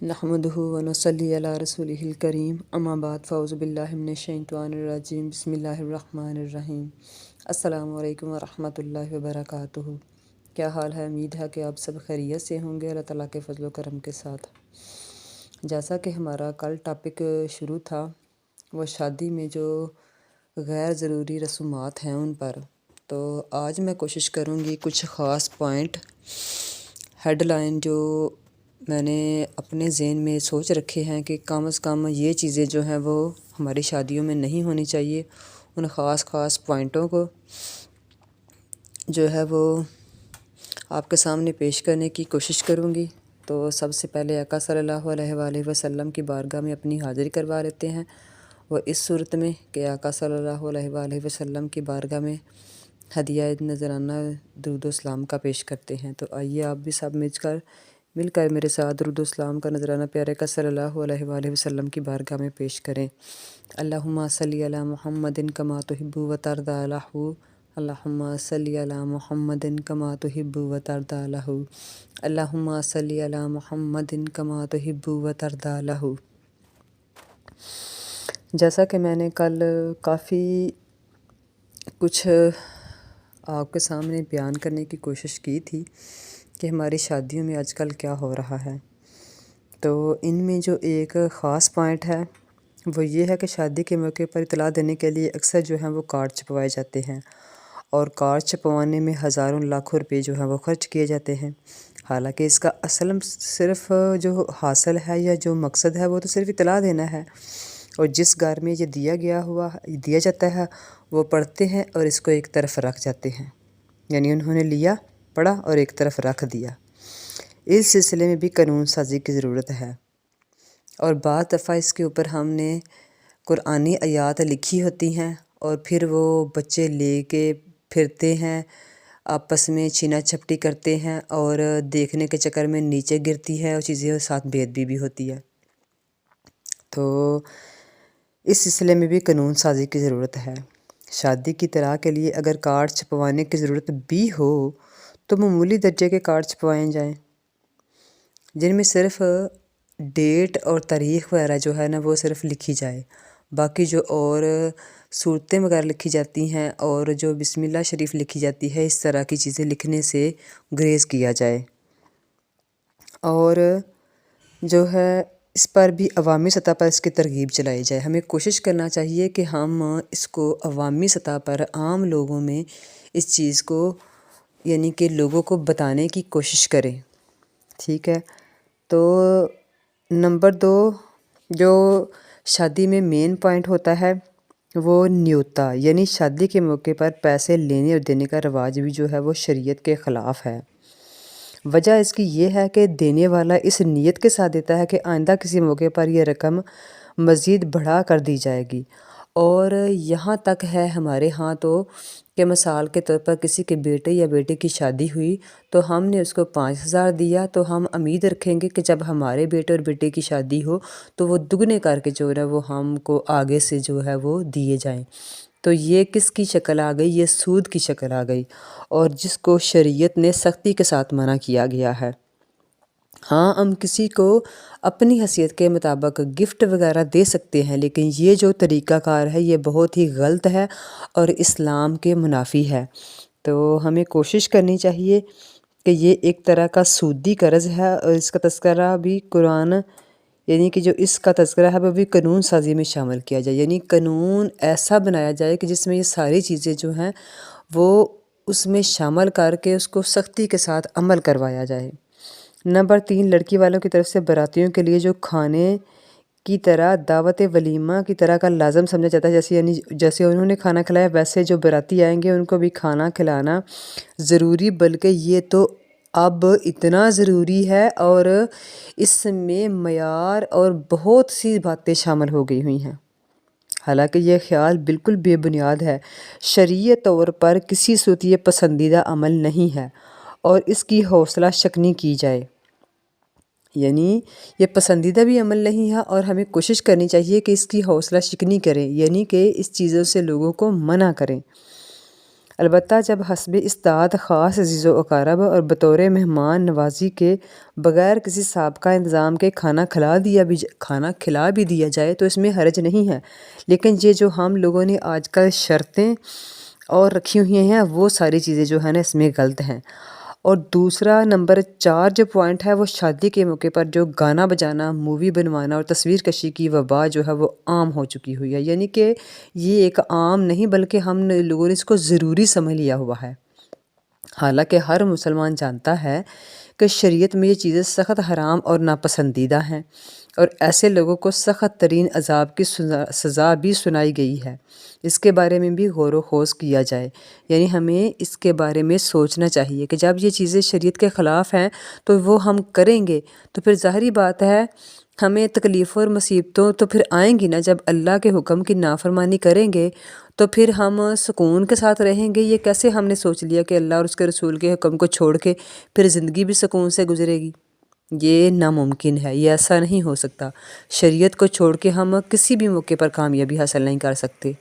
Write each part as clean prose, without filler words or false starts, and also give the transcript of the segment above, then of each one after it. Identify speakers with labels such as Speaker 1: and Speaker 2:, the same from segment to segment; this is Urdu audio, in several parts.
Speaker 1: نحمدہ ونصلی علی رسولہ الکریم اما بعد فاعوذ باللہ من الشیطان الرجیم بسم اللہ الرحمن الرحیم السلام علیکم ورحمۃ اللہ وبرکاتہ۔ کیا حال ہے؟ امید ہے کہ آپ سب خیریت سے ہوں گے اللہ تعالیٰ کے فضل و کرم کے ساتھ۔ جیسا کہ ہمارا کل ٹاپک شروع تھا وہ شادی میں جو غیر ضروری رسومات ہیں ان پر، تو آج میں کوشش کروں گی کچھ خاص پوائنٹ ہیڈ لائن جو میں نے اپنے ذہن میں سوچ رکھے ہیں کہ کم از کم یہ چیزیں جو ہیں وہ ہماری شادیوں میں نہیں ہونی چاہیے، ان خاص پوائنٹوں کو جو ہے وہ آپ کے سامنے پیش کرنے کی کوشش کروں گی۔ تو سب سے پہلے آقا صلی اللہ علیہ وآلہ وسلم کی بارگاہ میں اپنی حاضری کروا لیتے ہیں، وہ اس صورت میں کہ آقا صلی اللہ علیہ وآلہ وسلم کی بارگاہ میں ہدیہ نذرانہ درود و اسلام کا پیش کرتے ہیں۔ تو آئیے آپ بھی سب مل کر میرے ساتھ درود و اسلام کا نذرانہ پیارے آقا صلی اللہ علیہ وآلہ وسلم کی بارگاہ میں پیش کریں۔ اللہم صلی علی محمد کما تحب و ترضی لہ، اللہم صلی علی محمد کما تحب و ترضی لہ، اللہم صلی علی محمد کما تحب و ترضی لہ۔ جیسا کہ میں نے کل کافی کچھ آپ کے سامنے بیان کرنے کی کوشش کی تھی کہ ہماری شادیوں میں آج کل کیا ہو رہا ہے، تو ان میں جو ایک خاص پوائنٹ ہے وہ یہ ہے کہ شادی کے موقع پر اطلاع دینے کے لیے اکثر جو ہیں وہ کارڈ چھپوائے جاتے ہیں، اور کارڈ چھپوانے میں ہزاروں لاکھوں روپے جو ہیں وہ خرچ کیے جاتے ہیں۔ حالانکہ اس کا اصل صرف جو حاصل ہے یا جو مقصد ہے وہ تو صرف اطلاع دینا ہے، اور جس گھر میں یہ دیا جاتا ہے وہ پڑھتے ہیں اور اس کو ایک طرف رکھ جاتے ہیں، یعنی انہوں نے لیا، پڑھا اور ایک طرف رکھ دیا۔ اس سلسلے میں بھی قانون سازی کی ضرورت ہے، اور بعض دفعہ اس کے اوپر ہم نے قرآنی آیات لکھی ہوتی ہیں اور پھر وہ بچے لے کے پھرتے ہیں، آپس میں چھینا چھپٹی کرتے ہیں اور دیکھنے کے چکر میں نیچے گرتی ہے اور چیزیں ساتھ بے ادبی بھی ہوتی ہے۔ تو اس سلسلے میں بھی قانون سازی کی ضرورت ہے۔ شادی کی اطلاع کے لیے اگر کارڈ چھپوانے کی ضرورت بھی ہو تو معمولی درجے کے کارڈ چھپوائے جائیں، جن میں صرف ڈیٹ اور تاریخ وغیرہ جو ہے نا وہ صرف لکھی جائے، باقی جو اور صورتیں وغیرہ لکھی جاتی ہیں اور جو بسم اللہ شریف لکھی جاتی ہے، اس طرح کی چیزیں لکھنے سے گریز کیا جائے۔ اور جو ہے اس پر بھی عوامی سطح پر اس کی ترغیب چلائی جائے۔ ہمیں کوشش کرنا چاہیے کہ ہم اس کو عوامی سطح پر عام لوگوں میں اس چیز کو یعنی کہ لوگوں کو بتانے کی کوشش کریں، ٹھیک ہے۔ تو نمبر 2 جو شادی میں مین پوائنٹ ہوتا ہے وہ نیوتا، یعنی شادی کے موقع پر پیسے لینے اور دینے کا رواج بھی جو ہے وہ شریعت کے خلاف ہے۔ وجہ اس کی یہ ہے کہ دینے والا اس نیت کے ساتھ دیتا ہے کہ آئندہ کسی موقع پر یہ رقم مزید بڑھا کر دی جائے گی، اور یہاں تک ہے ہمارے ہاں تو کہ مثال کے طور پر کسی کے بیٹے یا بیٹے کی شادی ہوئی تو ہم نے اس کو 5,000 دیا، تو ہم امید رکھیں گے کہ جب ہمارے بیٹے اور بیٹے کی شادی ہو تو وہ دگنے کر کے جو ہے وہ ہم کو آگے سے جو ہے وہ دیے جائیں۔ تو یہ کس کی شکل آ گئی؟ یہ سود کی شکل آ گئی، اور جس کو شریعت نے سختی کے ساتھ منع کیا گیا ہے۔ ہاں ہم کسی کو اپنی حیثیت کے مطابق گفٹ وغیرہ دے سکتے ہیں، لیکن یہ جو طریقہ کار ہے یہ بہت ہی غلط ہے اور اسلام کے منافی ہے۔ تو ہمیں کوشش کرنی چاہیے کہ یہ ایک طرح کا سودی قرض ہے، اور اس کا تذکرہ بھی قرآن یعنی کہ جو اس کا تذکرہ ہے وہ بھی قانون سازی میں شامل کیا جائے، یعنی قانون ایسا بنایا جائے کہ جس میں یہ ساری چیزیں جو ہیں وہ اس میں شامل کر کے اس کو سختی کے ساتھ عمل کروایا جائے۔ نمبر 3 لڑکی والوں کی طرف سے باراتیوں کے لیے جو کھانے کی طرح دعوت ولیمہ کی طرح کا لازم سمجھا جاتا ہے، جیسے انہوں نے کھانا کھلایا ویسے جو باراتی آئیں گے ان کو بھی کھانا کھلانا ضروری، بلکہ یہ تو اب اتنا ضروری ہے اور اس میں معیار اور بہت سی باتیں شامل ہو گئی ہوئی ہیں۔ حالانکہ یہ خیال بالکل بے بنیاد ہے، شرعی طور پر کسی صورت یہ پسندیدہ عمل نہیں ہے اور اس کی حوصلہ شکنی کی جائے، یعنی یہ پسندیدہ بھی عمل نہیں ہے اور ہمیں کوشش کرنی چاہیے کہ اس کی حوصلہ شکنی کریں، یعنی کہ اس چیزوں سے لوگوں کو منع کریں۔ البتہ جب حسب استطاعت خاص عزیز و اقارب اور بطور مہمان نوازی کے بغیر کسی سابقہ انتظام کے کھانا کھلا بھی دیا جائے تو اس میں حرج نہیں ہے، لیکن یہ جو ہم لوگوں نے آج کل شرطیں اور رکھی ہوئی ہیں وہ ساری چیزیں جو ہیں نا اس میں غلط ہیں۔ اور دوسرا نمبر 4 جو پوائنٹ ہے وہ شادی کے موقع پر جو گانا بجانا، مووی بنوانا اور تصویر کشی کی وبا جو ہے وہ عام ہو چکی ہوئی ہے، یعنی کہ یہ ایک عام نہیں بلکہ ہم لوگوں نے اس کو ضروری سمجھ لیا ہوا ہے۔ حالانکہ ہر مسلمان جانتا ہے کہ شریعت میں یہ چیزیں سخت حرام اور ناپسندیدہ ہیں، اور ایسے لوگوں کو سخت ترین عذاب کی سزا بھی سنائی گئی ہے۔ اس کے بارے میں بھی غور و خوض کیا جائے، یعنی ہمیں اس کے بارے میں سوچنا چاہیے کہ جب یہ چیزیں شریعت کے خلاف ہیں تو وہ ہم کریں گے تو پھر ظاہری بات ہے ہمیں تکلیفوں اور مصیبتوں تو پھر آئیں گی نا۔ جب اللہ کے حکم کی نافرمانی کریں گے تو پھر ہم سکون کے ساتھ رہیں گے؟ یہ کیسے ہم نے سوچ لیا کہ اللہ اور اس کے رسول کے حکم کو چھوڑ کے پھر زندگی بھی سکون سے گزرے گی؟ یہ ناممکن ہے، یہ ایسا نہیں ہو سکتا۔ شریعت کو چھوڑ کے ہم کسی بھی موقع پر کامیابی حاصل نہیں کر سکتے۔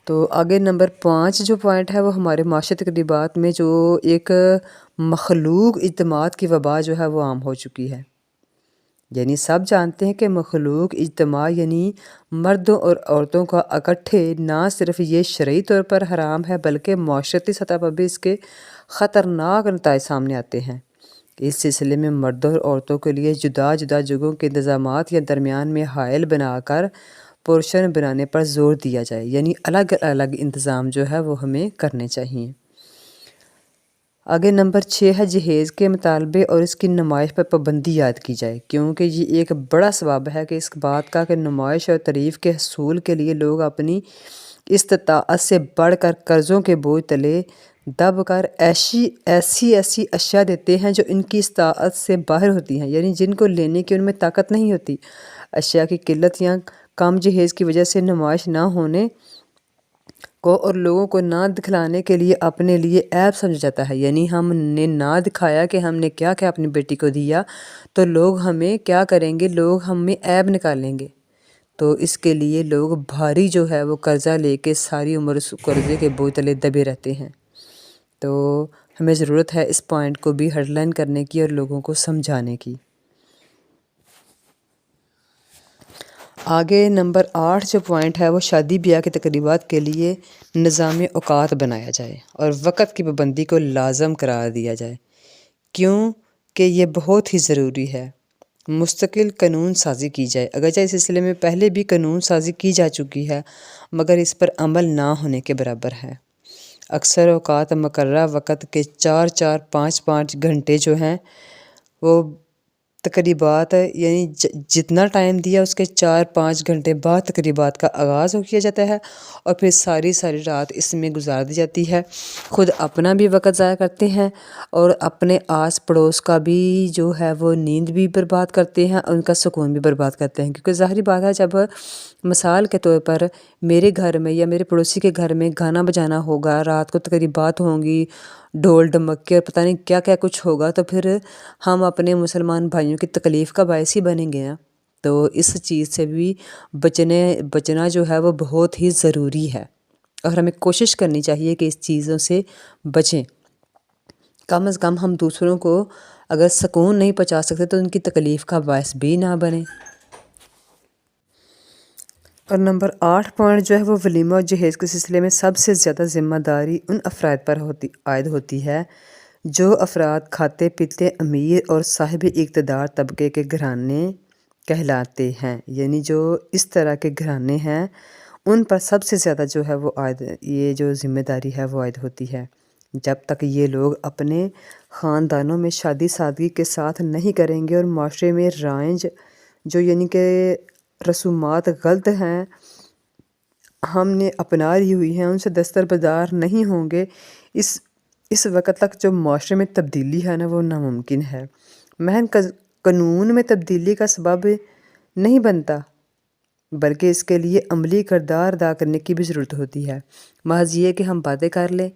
Speaker 1: تو آگے نمبر 5 جو پوائنٹ ہے وہ ہمارے معاشرتی تقریبات میں جو ایک مخلوق اجتماعات کی وبا جو ہے وہ عام ہو چکی ہے۔ یعنی سب جانتے ہیں کہ مخلوق اجتماع یعنی مردوں اور عورتوں کا اکٹھے نہ صرف یہ شرعی طور پر حرام ہے بلکہ معاشرتی سطح پر بھی اس کے خطرناک نتائج سامنے آتے ہیں۔ اس سلسلے میں مردوں اور عورتوں کے لیے جدا جدا جگہوں کے انتظامات یا درمیان میں حائل بنا کر پورشن بنانے پر زور دیا جائے، یعنی الگ الگ انتظام جو ہے وہ ہمیں کرنے چاہیے۔ آگے نمبر 6 ہے جہیز کے مطالبے اور اس کی نمائش پر پابندی عائد کی جائے، کیونکہ یہ ایک بڑا سبب ہے کہ اس بات کا کہ نمائش اور تعریف کے حصول کے لیے لوگ اپنی استطاعت سے بڑھ کر قرضوں کے بوجھ تلے دب کر ایسی اشیاء دیتے ہیں جو ان کی استطاعت سے باہر ہوتی ہیں، یعنی جن کو لینے کی ان میں طاقت نہیں ہوتی۔ اشیاء کی قلت یا کم جہیز کی وجہ سے نمائش نہ ہونے کو اور لوگوں کو نہ دکھلانے کے لیے اپنے لیے عیب سمجھا جاتا ہے، یعنی ہم نے نہ دکھایا کہ ہم نے کیا کیا اپنی بیٹی کو دیا تو لوگ ہمیں کیا کریں گے، لوگ ہمیں عیب نکالیں گے۔ تو اس کے لیے لوگ بھاری جو ہے وہ قرضہ لے کے ساری عمر اس قرضے کے بوجھ تلے دبے رہتے ہیں۔ تو ہمیں ضرورت ہے اس پوائنٹ کو بھی ہیڈ لائن کرنے کی اور لوگوں کو سمجھانے کی۔ آگے نمبر 8 جو پوائنٹ ہے وہ شادی بیاہ کے تقریبات کے لیے نظام اوقات بنایا جائے اور وقت کی پابندی کو لازم قرار دیا جائے، کیوں کہ یہ بہت ہی ضروری ہے۔ مستقل قانون سازی کی جائے، اگرچہ اس سلسلے میں پہلے بھی قانون سازی کی جا چکی ہے مگر اس پر عمل نہ ہونے کے برابر ہے۔ اکثر اوقات مقررہ وقت کے 4-5 گھنٹے جو ہیں وہ تقریبات یعنی جتنا ٹائم دیا اس کے 4-5 گھنٹے بعد تقریبات کا آغاز کیا جاتا ہے اور پھر ساری رات اس میں گزار دی جاتی ہے۔ خود اپنا بھی وقت ضائع کرتے ہیں اور اپنے آس پڑوس کا بھی جو ہے وہ نیند بھی برباد کرتے ہیں اور ان کا سکون بھی برباد کرتے ہیں، کیونکہ ظاہری بات ہے جب مثال کے طور پر میرے گھر میں یا میرے پڑوسی کے گھر میں گانا بجانا ہوگا، رات کو تقریبات ہوں گی، ڈھول ڈمکے اور پتہ نہیں کیا کیا کچھ ہوگا، تو پھر ہم اپنے مسلمان بھائیوں کی تکلیف کا باعث ہی بنیں گے نا۔ تو اس چیز سے بھی بچنا جو ہے وہ بہت ہی ضروری ہے اور ہمیں کوشش کرنی چاہیے کہ اس چیزوں سے بچیں۔ کم از کم ہم دوسروں کو اگر سکون نہیں پہنچا سکتے تو ان کی تکلیف کا باعث بھی نہ بنیں۔ اور نمبر 8 پوائنٹ جو ہے وہ ولیمہ اور جہیز کے سلسلے میں سب سے زیادہ ذمہ داری ان افراد پر عائد ہوتی ہے جو افراد کھاتے پیتے امیر اور صاحب اقتدار طبقے کے گھرانے کہلاتے ہیں، یعنی جو اس طرح کے گھرانے ہیں ان پر سب سے زیادہ جو ہے وہ یہ جو ذمہ داری ہے وہ عائد ہوتی ہے۔ جب تک یہ لوگ اپنے خاندانوں میں شادی سادگی کے ساتھ نہیں کریں گے اور معاشرے میں رائج جو یعنی کہ رسومات غلط ہیں ہم نے اپنا لی ہوئی ہیں ان سے دستبردار نہیں ہوں گے، اس وقت تک جو معاشرے میں تبدیلی ہے نا وہ ناممکن ہے۔ محض قانون میں تبدیلی کا سبب نہیں بنتا بلکہ اس کے لیے عملی کردار ادا کرنے کی بھی ضرورت ہوتی ہے۔ محض یہ کہ ہم باتیں کر لیں،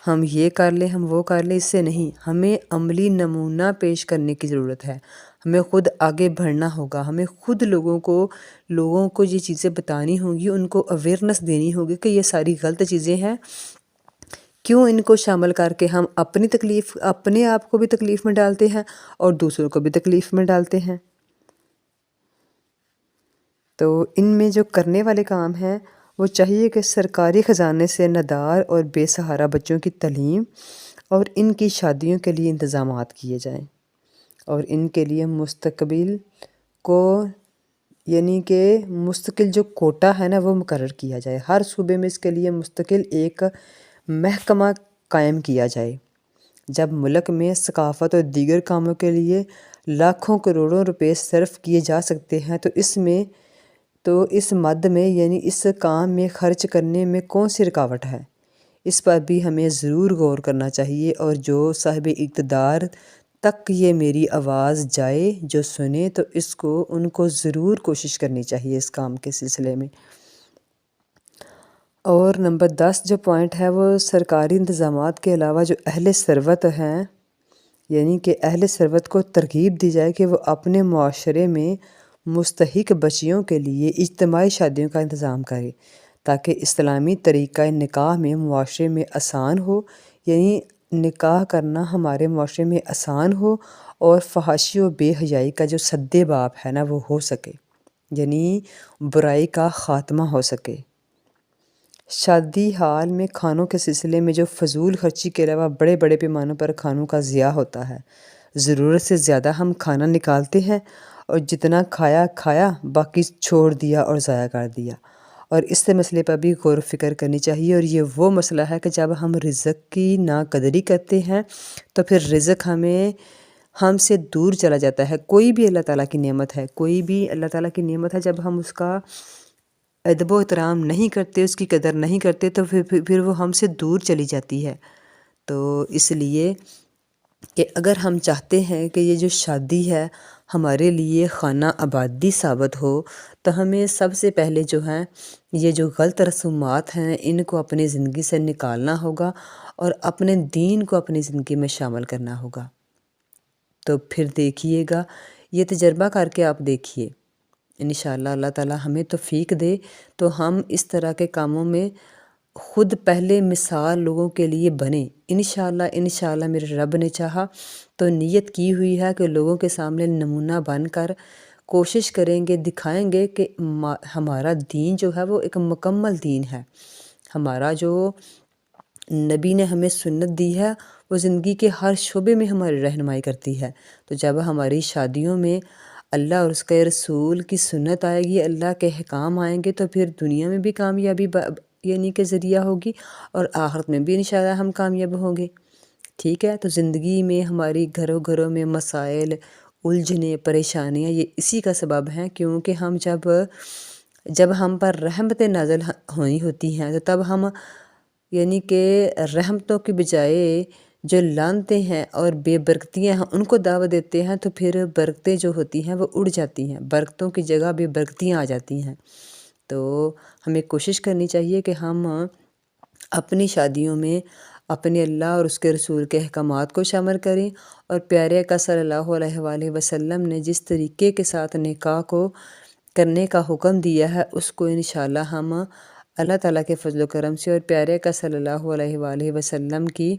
Speaker 1: ہم یہ کر لیں، ہم وہ کر لیں، اس سے نہیں، ہمیں عملی نمونہ پیش کرنے کی ضرورت ہے۔ ہمیں خود آگے بڑھنا ہوگا، ہمیں خود لوگوں کو یہ چیزیں بتانی ہوں گی، ان کو اویئرنیس دینی ہوگی کہ یہ ساری غلط چیزیں ہیں، کیوں ان کو شامل کر کے ہم اپنے آپ کو بھی تکلیف میں ڈالتے ہیں اور دوسروں کو بھی تکلیف میں ڈالتے ہیں۔ تو ان میں جو کرنے والے کام ہیں وہ چاہیے کہ سرکاری خزانے سے نادار اور بے سہارا بچوں کی تعلیم اور ان کی شادیوں کے لیے انتظامات کیے جائیں، اور ان کے لیے مستقل جو کوٹا ہے نا وہ مقرر کیا جائے۔ ہر صوبے میں اس کے لیے مستقل ایک محکمہ قائم کیا جائے۔ جب ملک میں ثقافت اور دیگر کاموں کے لیے لاکھوں کروڑوں روپے صرف کیے جا سکتے ہیں تو اس مد میں اس کام میں خرچ کرنے میں کون سی رکاوٹ ہے؟ اس پر بھی ہمیں ضرور غور کرنا چاہیے، اور جو صاحب اقتدار تک یہ میری آواز جائے، جو سنے، تو ان کو ضرور کوشش کرنی چاہیے اس کام کے سلسلے میں۔ اور نمبر 10 جو پوائنٹ ہے وہ سرکاری انتظامات کے علاوہ جو اہل ثروت ہیں، کہ اہل ثروت کو ترغیب دی جائے کہ وہ اپنے معاشرے میں مستحق بچیوں کے لیے اجتماعی شادیوں کا انتظام کرے، تاکہ اسلامی طریقہ نکاح میں معاشرے میں آسان ہو، نکاح کرنا ہمارے معاشرے میں آسان ہو، اور فحاشی و بے حیائی کا جو سد باب ہے نا وہ ہو سکے، برائی کا خاتمہ ہو سکے۔ شادی ہال میں کھانوں کے سلسلے میں جو فضول خرچی کے علاوہ بڑے بڑے پیمانوں پر کھانوں کا ضیاع ہوتا ہے، ضرورت سے زیادہ ہم کھانا نکالتے ہیں، اور جتنا کھایا باقی چھوڑ دیا اور ضائع کر دیا، اور اس سے مسئلے پر بھی غور و فکر کرنی چاہیے۔ اور یہ وہ مسئلہ ہے کہ جب ہم رزق کی ناقدری کرتے ہیں تو پھر رزق ہم سے دور چلا جاتا ہے۔ کوئی بھی اللہ تعالیٰ کی نعمت ہے، جب ہم اس کا ادب و احترام نہیں کرتے، اس کی قدر نہیں کرتے، تو پھر وہ ہم سے دور چلی جاتی ہے۔ تو اس لیے کہ اگر ہم چاہتے ہیں کہ یہ جو شادی ہے ہمارے لیے خانہ آبادی ثابت ہو، تو ہمیں سب سے پہلے یہ جو غلط رسومات ہیں ان کو اپنی زندگی سے نکالنا ہوگا، اور اپنے دین کو اپنی زندگی میں شامل کرنا ہوگا۔ تو پھر دیکھیے گا، یہ تجربہ کر کے آپ دیکھیے، انشاءاللہ اللہ تعالیٰ ہمیں توفیق دے تو ہم اس طرح کے کاموں میں خود پہلے مثال لوگوں کے لیے بنیں۔ انشاءاللہ میرے رب نے چاہا تو نیت کی ہوئی ہے کہ لوگوں کے سامنے نمونہ بن کر کوشش کریں گے، دکھائیں گے کہ ہمارا دین جو ہے وہ ایک مکمل دین ہے۔ ہمارا جو نبی نے ہمیں سنت دی ہے وہ زندگی کے ہر شعبے میں ہماری رہنمائی کرتی ہے۔ تو جب ہماری شادیوں میں اللہ اور اس کے رسول کی سنت آئے گی، اللہ کے احکام آئیں گے، تو پھر دنیا میں بھی کامیابی کے ذریعہ ہوگی، اور آخرت میں بھی انشاءاللہ ہم کامیاب ہوں گے۔ ٹھیک ہے، تو زندگی میں ہماری گھروں میں مسائل، الجھنیں، پریشانیاں یہ اسی کا سبب ہیں، کیونکہ ہم جب ہم پر رحمتیں نازل ہونی ہوتی ہیں تو تب ہم کہ رحمتوں کی بجائے جو لانتے ہیں اور بے برکتیاں ہیں ان کو دعوت دیتے ہیں، تو پھر برکتیں جو ہوتی ہیں وہ اڑ جاتی ہیں، برکتوں کی جگہ بے برکتیاں آ جاتی ہیں۔ تو ہمیں کوشش کرنی چاہیے کہ ہم اپنی شادیوں میں اپنے اللہ اور اس کے رسول کے احکامات کو شامل کریں، اور پیارے آقا صلی اللہ علیہ وآلہ وسلم نے جس طریقے کے ساتھ نکاح کو کرنے کا حکم دیا ہے اس کو انشاءاللہ ہم اللہ تعالیٰ کے فضل و کرم سے اور پیارے آقا صلی اللہ علیہ وآلہ وسلم کی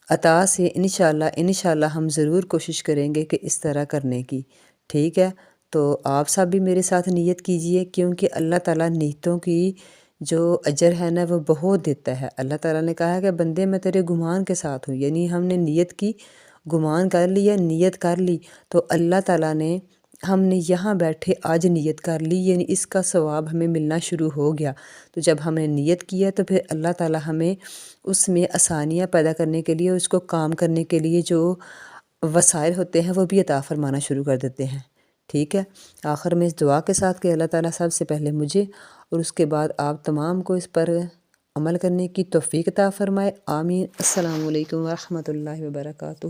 Speaker 1: عطا سے انشاءاللہ ہم ضرور کوشش کریں گے کہ اس طرح کرنے کی۔ ٹھیک ہے، تو آپ سب بھی میرے ساتھ نیت کیجئے، کیونکہ اللہ تعالیٰ نیتوں کی جو اجر ہے نا وہ بہت دیتا ہے۔ اللہ تعالیٰ نے کہا ہے کہ بندے میں تیرے گمان کے ساتھ ہوں، ہم نے نیت کی، گمان کر لیا، نیت کر لی، تو اللہ تعالیٰ نے ہم نے یہاں بیٹھے آج نیت کر لی، اس کا ثواب ہمیں ملنا شروع ہو گیا۔ تو جب ہم نے نیت کیا تو پھر اللہ تعالیٰ ہمیں اس میں آسانیاں پیدا کرنے کے لیے، اس کو کام کرنے کے لیے جو وسائل ہوتے ہیں وہ بھی عطا فرمانا شروع کر دیتے ہیں۔ ٹھیک ہے، آخر میں اس دعا کے ساتھ کہ اللہ تعالیٰ سب سے پہلے مجھے اور اس کے بعد آپ تمام کو اس پر عمل کرنے کی توفیق عطا فرمائے، آمین۔ السلام علیکم ورحمۃ اللہ وبرکاتہ۔